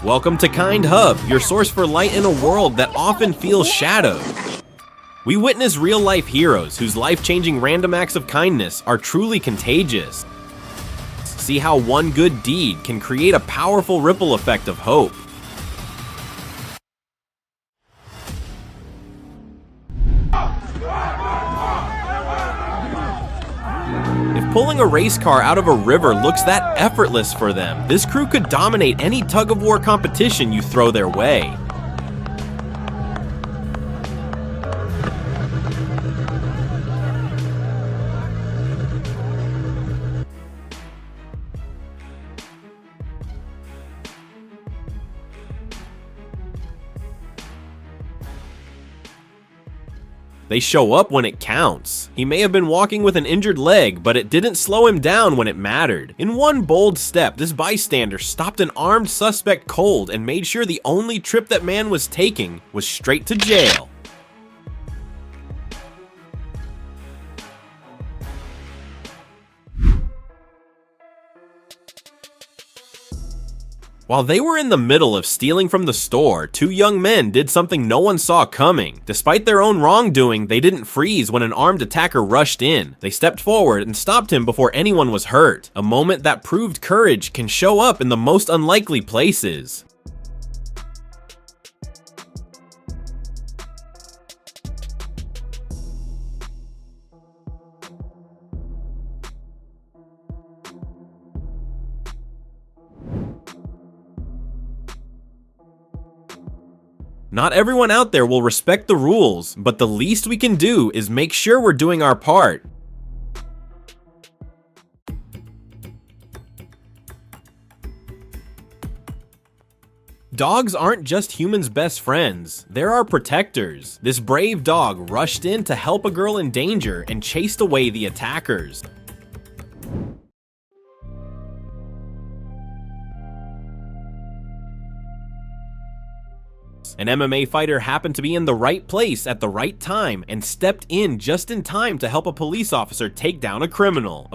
Welcome to Kind Hub, your source for light in a world that often feels shadowed. We witness real-life heroes whose life-changing random acts of kindness are truly contagious. See how one good deed can create a powerful ripple effect of hope. If pulling a race car out of a river looks that effortless for them, this crew could dominate any tug-of-war competition you throw their way. They show up when it counts. He may have been walking with an injured leg, but it didn't slow him down when it mattered. In one bold step, this bystander stopped an armed suspect cold and made sure the only trip that man was taking was straight to jail. While they were in the middle of stealing from the store, two young men did something no one saw coming. Despite their own wrongdoing, they didn't freeze when an armed attacker rushed in. They stepped forward and stopped him before anyone was hurt. A moment that proved courage can show up in the most unlikely places. Not everyone out there will respect the rules, but the least we can do is make sure we're doing our part. Dogs aren't just humans' best friends, they're our protectors. This brave dog rushed in to help a girl in danger and chased away the attackers. An MMA fighter happened to be in the right place at the right time and stepped in just in time to help a police officer take down a criminal.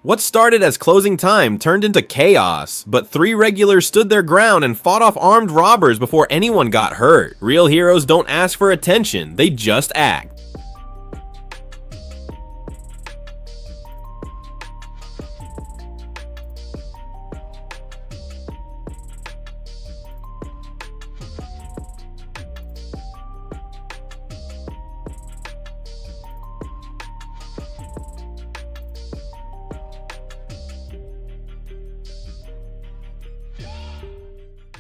What started as closing time turned into chaos, but three regulars stood their ground and fought off armed robbers before anyone got hurt. Real heroes don't ask for attention, they just act.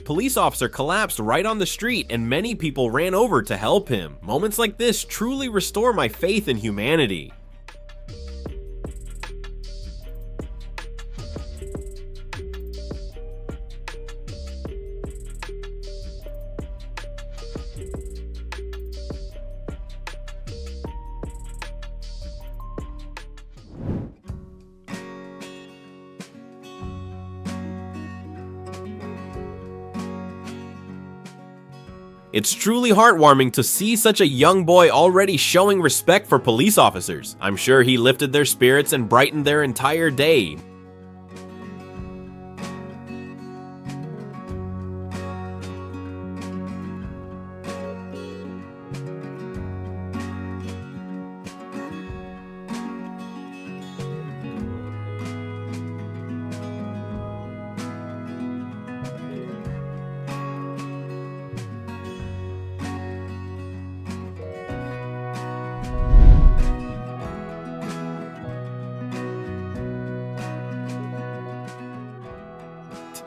Police officer collapsed right on the street and many people ran over to help him. Moments like this truly restore my faith in humanity. It's truly heartwarming to see such a young boy already showing respect for police officers. I'm sure he lifted their spirits and brightened their entire day.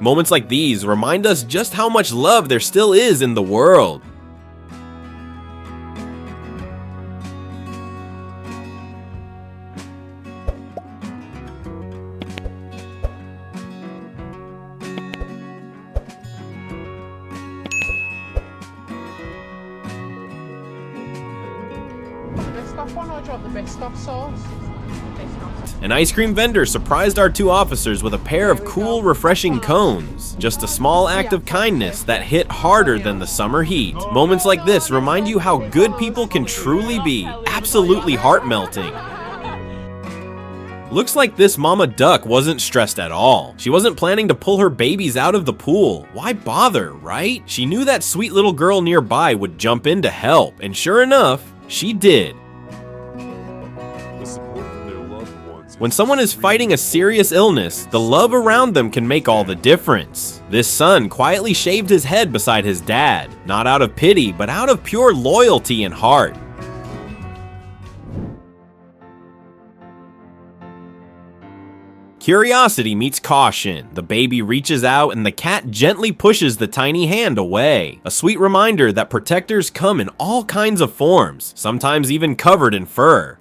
Moments like these remind us just how much love there still is in the world. Best stuff one or do you want the best stuff sauce? An ice cream vendor surprised our two officers with a pair of cool, refreshing cones. Just a small act of kindness that hit harder than the summer heat. Moments like this remind you how good people can truly be. Absolutely heart-melting. Looks like this mama duck wasn't stressed at all. She wasn't planning to pull her babies out of the pool. Why bother, right? She knew that sweet little girl nearby would jump in to help, and sure enough, she did. When someone is fighting a serious illness, the love around them can make all the difference. This son quietly shaved his head beside his dad, not out of pity, but out of pure loyalty and heart. Curiosity meets caution. The baby reaches out and the cat gently pushes the tiny hand away. A sweet reminder that protectors come in all kinds of forms, sometimes even covered in fur.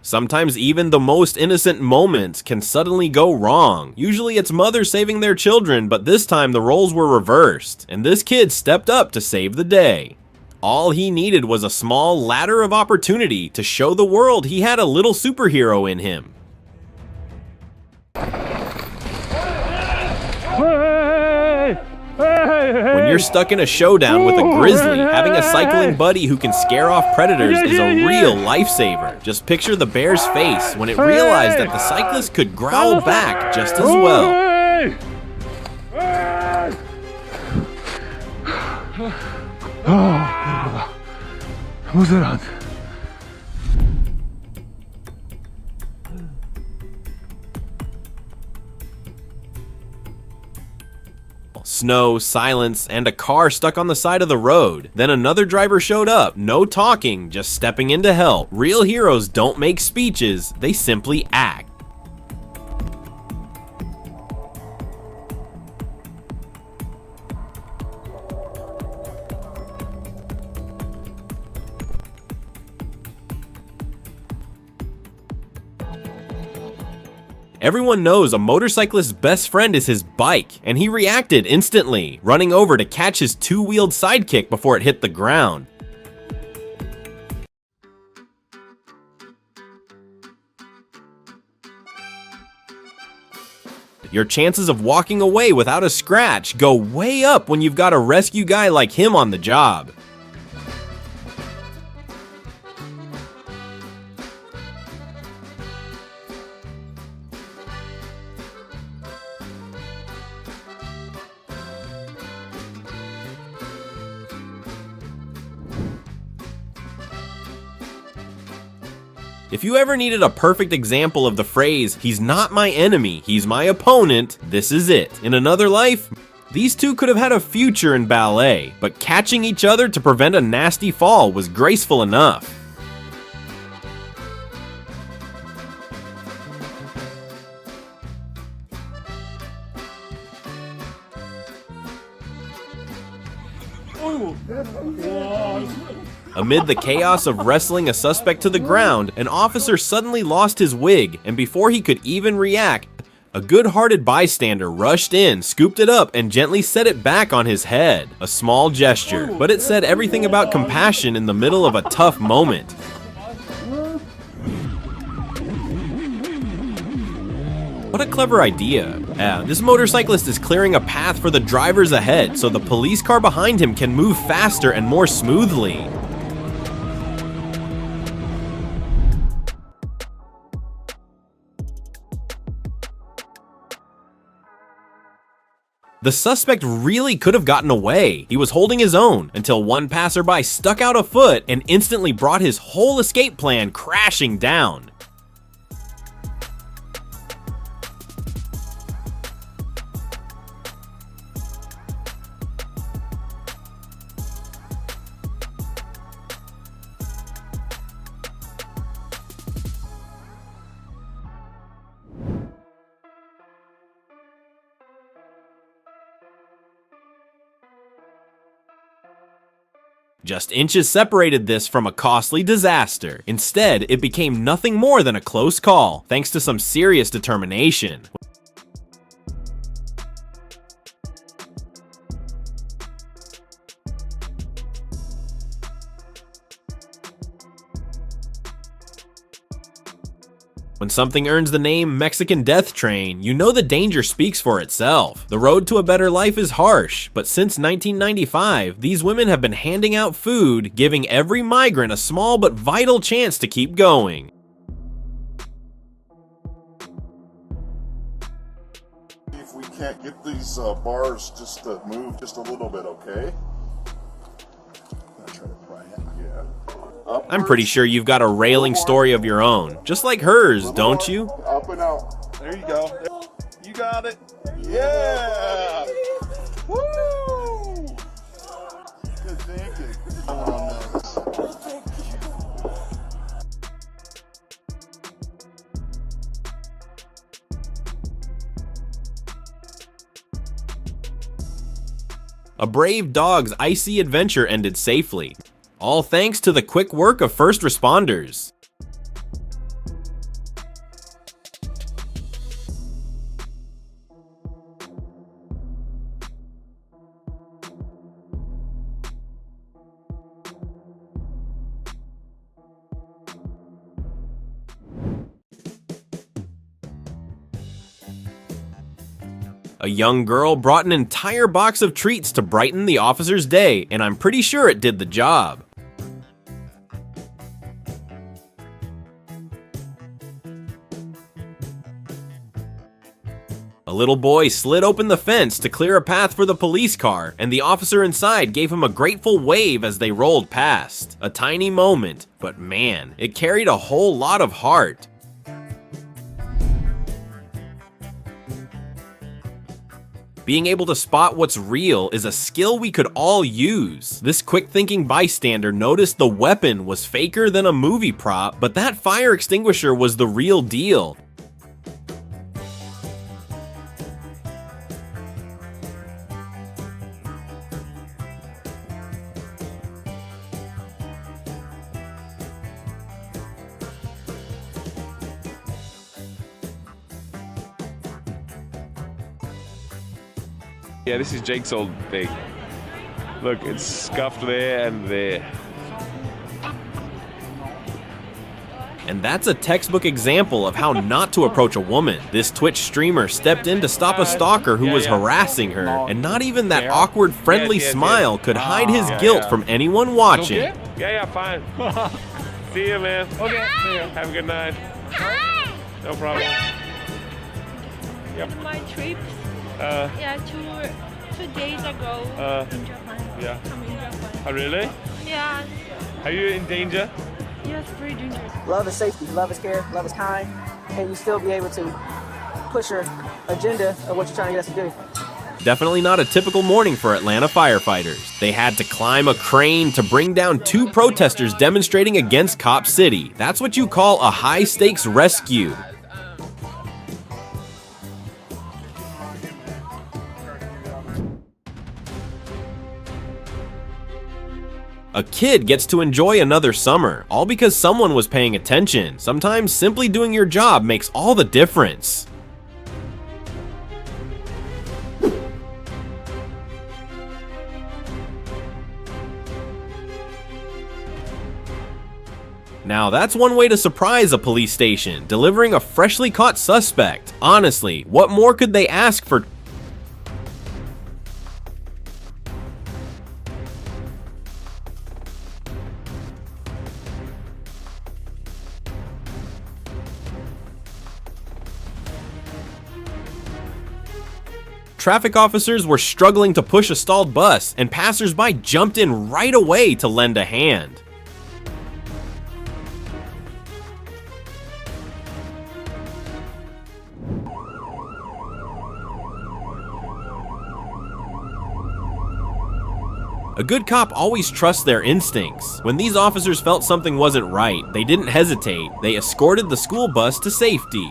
Sometimes even the most innocent moments can suddenly go wrong. Usually it's mothers saving their children, but this time the roles were reversed, and this kid stepped up to save the day. All he needed was a small ladder of opportunity to show the world he had a little superhero in him. When you're stuck in a showdown with a grizzly, having a cycling buddy who can scare off predators is a real lifesaver. Just picture the bear's face when it realized that the cyclist could growl back just as well. Snow, silence, and a car stuck on the side of the road. Then another driver showed up, no talking, just stepping in to help. Real heroes don't make speeches, they simply act. Everyone knows a motorcyclist's best friend is his bike, and he reacted instantly, running over to catch his two-wheeled sidekick before it hit the ground. Your chances of walking away without a scratch go way up when you've got a rescue guy like him on the job. If you ever needed a perfect example of the phrase, "He's not my enemy, he's my opponent," this is it. In another life, these two could have had a future in ballet, but catching each other to prevent a nasty fall was graceful enough. Amid the chaos of wrestling a suspect to the ground, an officer suddenly lost his wig, and before he could even react, a good-hearted bystander rushed in, scooped it up, and gently set it back on his head. A small gesture, but it said everything about compassion in the middle of a tough moment. What a clever idea. This motorcyclist is clearing a path for the drivers ahead so the police car behind him can move faster and more smoothly. The suspect really could have gotten away. He was holding his own until one passerby stuck out a foot and instantly brought his whole escape plan crashing down. Just inches separated this from a costly disaster. Instead, it became nothing more than a close call, thanks to some serious determination. When something earns the name Mexican Death Train, you know the danger speaks for itself. The road to a better life is harsh, but since 1995, these women have been handing out food, giving every migrant a small but vital chance to keep going. If we can't get these bars just to move just a little bit, okay? I'll try to pry it. Yeah. I'm pretty sure you've got a railing story of your own, just like hers, don't you? Up and out. There you go. You got it. Yeah. Woo! Good thinking. A brave dog's icy adventure ended safely, all thanks to the quick work of first responders. A young girl brought an entire box of treats to brighten the officer's day, and I'm pretty sure it did the job. A little boy slid open the fence to clear a path for the police car, and the officer inside gave him a grateful wave as they rolled past. A tiny moment, but man, it carried a whole lot of heart. Being able to spot what's real is a skill we could all use. This quick-thinking bystander noticed the weapon was faker than a movie prop, but that fire extinguisher was the real deal. Yeah, this is Jake's old thing. Look, it's scuffed there and there. And that's a textbook example of how not to approach a woman. This Twitch streamer stepped in to stop a stalker who was harassing her, and not even that awkward friendly smile could hide his guilt from anyone watching. Okay? Yeah, fine. See you, man. Okay. See you. Have a good night. Hi. No problem. Yep. My trip, two days ago in Japan. Yeah. I'm in Japan. Oh, really? Yeah. Are you in danger? Yes, pretty dangerous. Love is safety, love is care, love is kind. Can you still be able to push your agenda of what you're trying to get us to do? Definitely not a typical morning for Atlanta firefighters. They had to climb a crane to bring down 2 protesters demonstrating against Cop City. That's what you call a high-stakes rescue. A kid gets to enjoy another summer, all because someone was paying attention. Sometimes simply doing your job makes all the difference. Now that's one way to surprise a police station, delivering a freshly caught suspect. Honestly, what more could they ask for? Traffic officers were struggling to push a stalled bus, and passersby jumped in right away to lend a hand. A good cop always trusts their instincts. When these officers felt something wasn't right, they didn't hesitate. They escorted the school bus to safety.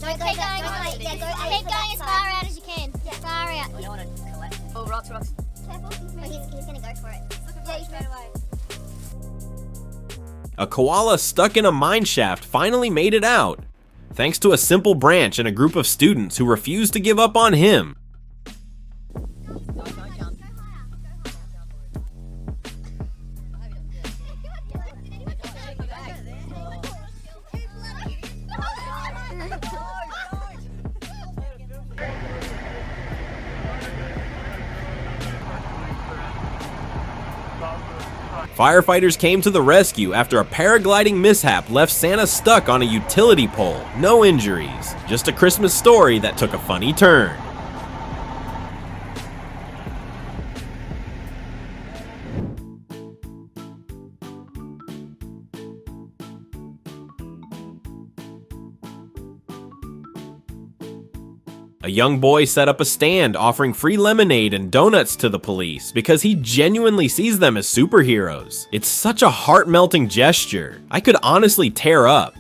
Don't go, keep going as far out as you can. Far out. You don't want to collect. Oh, rocks. Careful. He's gonna go for it. Yeah, you straight away. A koala stuck in a mine shaft finally made it out, thanks to a simple branch and a group of students who refused to give up on him. Firefighters came to the rescue after a paragliding mishap left Santa stuck on a utility pole. No injuries, just a Christmas story that took a funny turn. A young boy set up a stand offering free lemonade and donuts to the police because he genuinely sees them as superheroes. It's such a heart-melting gesture. I could honestly tear up.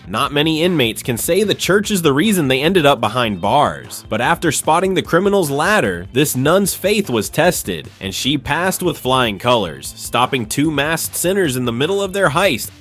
Not many inmates can say the church is the reason they ended up behind bars, but after spotting the criminal's ladder, this nun's faith was tested, and she passed with flying colors, stopping two masked sinners in the middle of their heist.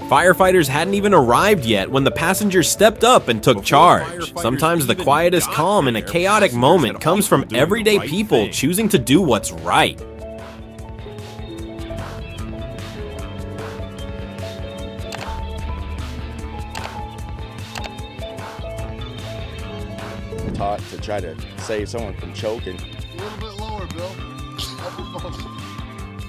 Firefighters hadn't even arrived yet when the passengers stepped up and took charge. Sometimes the quietest calm in a chaotic moment comes from everyday people choosing to do what's right. Taught to try to save someone from choking. A little bit lower, Bill.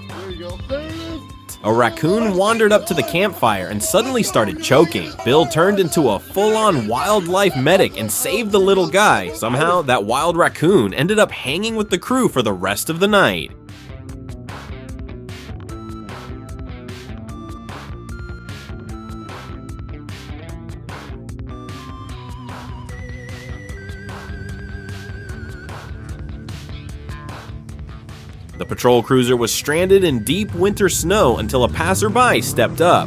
There you go. There it is. A raccoon wandered up to the campfire and suddenly started choking. Bill turned into a full-on wildlife medic and saved the little guy. Somehow, that wild raccoon ended up hanging with the crew for the rest of the night. The patrol cruiser was stranded in deep winter snow until a passerby stepped up.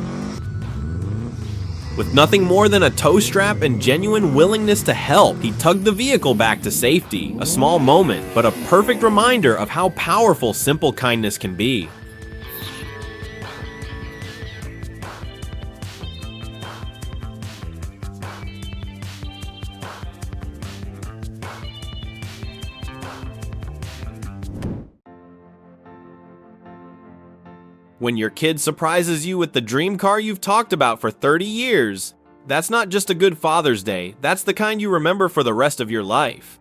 With nothing more than a tow strap and genuine willingness to help, he tugged the vehicle back to safety. A small moment, but a perfect reminder of how powerful simple kindness can be. When your kid surprises you with the dream car you've talked about for 30 years, that's not just a good Father's Day, that's the kind you remember for the rest of your life.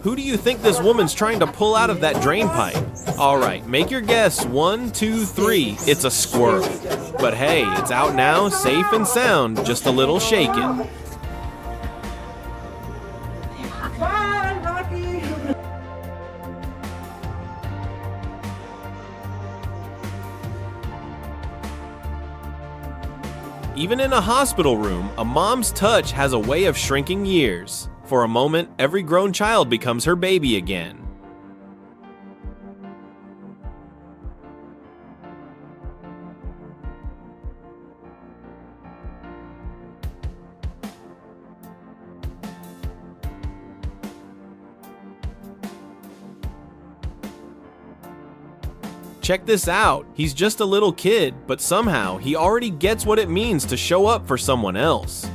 Who do you think this woman's trying to pull out of that drain pipe? Alright, make your guess. 1, 2, 3. It's a squirrel. But hey, it's out now, safe and sound, just a little shaken. Bye, Rocky! Even in a hospital room, a mom's touch has a way of shrinking years. For a moment, every grown child becomes her baby again. Check this out, he's just a little kid, but somehow he already gets what it means to show up for someone else.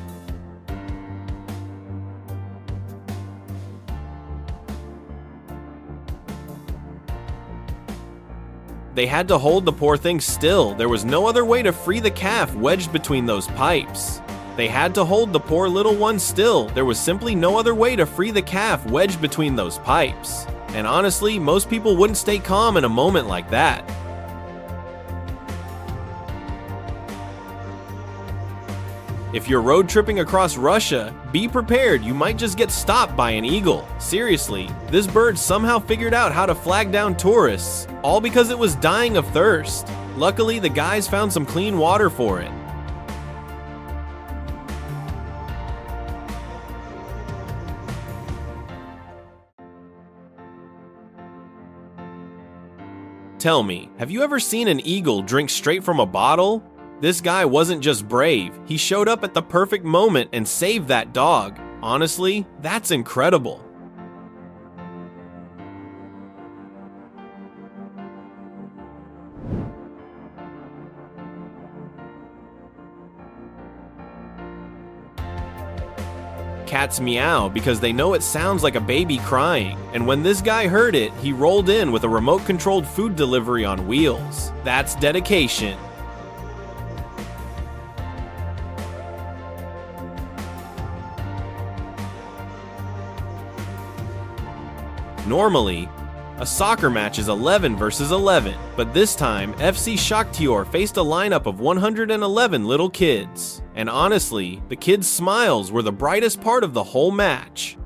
They had to hold the poor thing still. There was no other way to free the calf wedged between those pipes. They had to hold the poor little one still. There was simply no other way to free the calf wedged between those pipes. And honestly, most people wouldn't stay calm in a moment like that. If you're road tripping across Russia, be prepared, you might just get stopped by an eagle. Seriously, this bird somehow figured out how to flag down tourists, all because it was dying of thirst. Luckily, the guys found some clean water for it. Tell me, have you ever seen an eagle drink straight from a bottle? This guy wasn't just brave, he showed up at the perfect moment and saved that dog. Honestly, that's incredible. Cats meow because they know it sounds like a baby crying, and when this guy heard it, he rolled in with a remote-controlled food delivery on wheels. That's dedication. Normally, a soccer match is 11 versus 11, but this time, FC Shakhtar faced a lineup of 111 little kids. And honestly, the kids' smiles were the brightest part of the whole match.